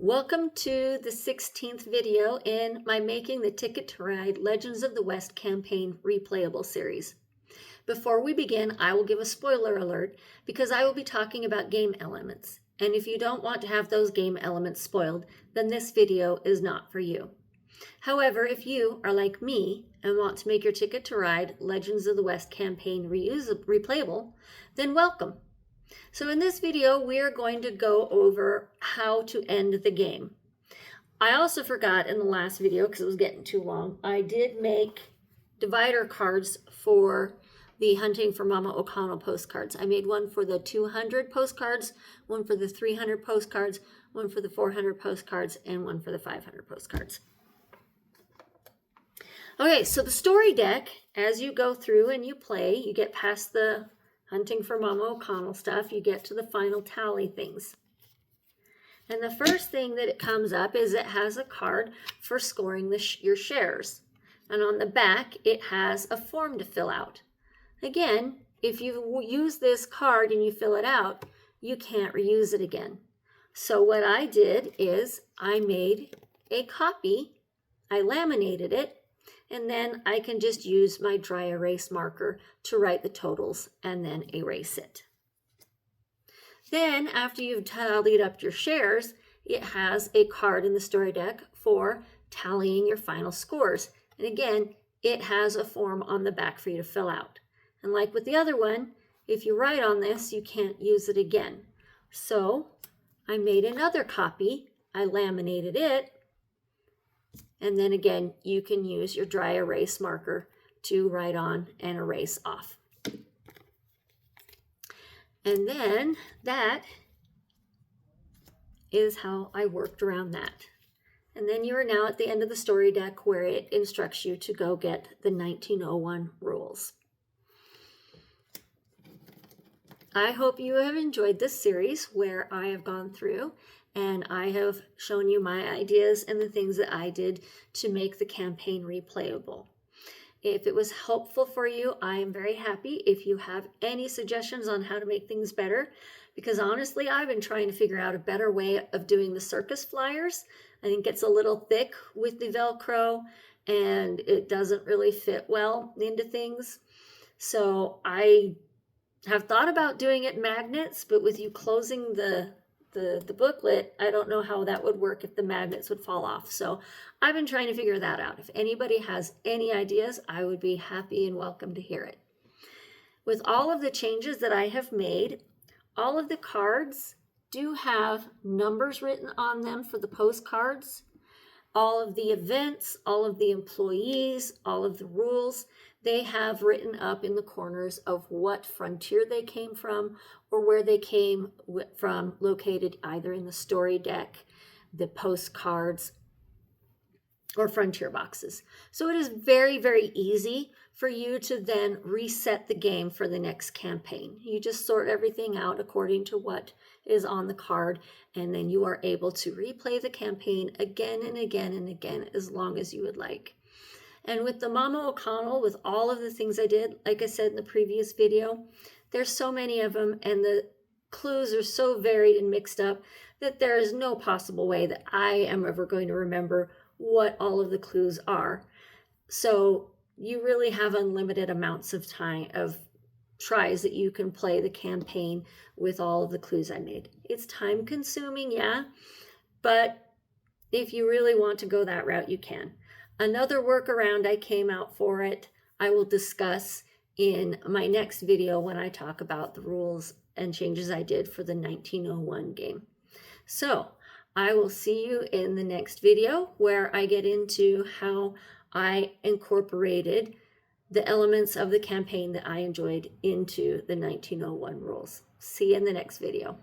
Welcome to the 16th video in my Making the Ticket to Ride Legends of the West campaign replayable series. Before we begin, I will give a spoiler alert because I will be talking about game elements. And if you don't want to have those game elements spoiled, then this video is not for you. However, if you are like me and want to make your Ticket to Ride Legends of the West campaign replayable, then welcome. So in this video, we are going to go over how to end the game. I also forgot in the last video, because it was getting too long, I did make divider cards for the Hunting for Mama O'Connell postcards. I made one for the 200 postcards, one for the 300 postcards, one for the 400 postcards, and one for the 500 postcards. Okay, so the story deck, as you go through and you play, you get past the Hunting for Mama O'Connell stuff, you get to the final tally things. And the first thing that it comes up is it has a card for scoring your shares. And on the back, it has a form to fill out. Again, if you use this card and you fill it out, you can't reuse it again. So what I did is I made a copy, I laminated it, and then I can just use my dry erase marker to write the totals and then erase it. Then after you've tallied up your shares, it has a card in the story deck for tallying your final scores. And again, it has a form on the back for you to fill out. And like with the other one, if you write on this, you can't use it again. So I made another copy, I laminated it, and then again, you can use your dry erase marker to write on and erase off. And then that is how I worked around that. And then you are now at the end of the story deck where it instructs you to go get the 1901 rules. I hope you have enjoyed this series where I have gone through and I have shown you my ideas and the things that I did to make the campaign replayable. If it was helpful for you, I am very happy if you have any suggestions on how to make things better, because honestly, I've been trying to figure out a better way of doing the circus flyers. I think it's a little thick with the Velcro and it doesn't really fit well into things. So I have thought about doing it magnets, but with you closing the booklet, I don't know how that would work if the magnets would fall off. So I've been trying to figure that out. If anybody has any ideas, I would be happy and welcome to hear it. With all of the changes that I have made, all of the cards do have numbers written on them for the postcards. All of the events, all of the employees, all of the rules, they have written up in the corners of what frontier they came from or where they came from, located either in the story deck, the postcards, or frontier boxes. So it is very, very easy for you to then reset the game for the next campaign. You just sort everything out according to what is on the card, and then you are able to replay the campaign again and again and again as long as you would like. And with the Mama O'Connell, with all of the things I did, like I said in the previous video, there's so many of them and the clues are so varied and mixed up that there is no possible way that I am ever going to remember what all of the clues are. So you really have unlimited amounts of time, of tries that you can play the campaign with all of the clues I made. It's time consuming, yeah, but if you really want to go that route, you can. Another workaround I came out for it, I will discuss in my next video when I talk about the rules and changes I did for the 1901 game. So I will see you in the next video where I get into how I incorporated the elements of the campaign that I enjoyed into the 1901 rules. See you in the next video.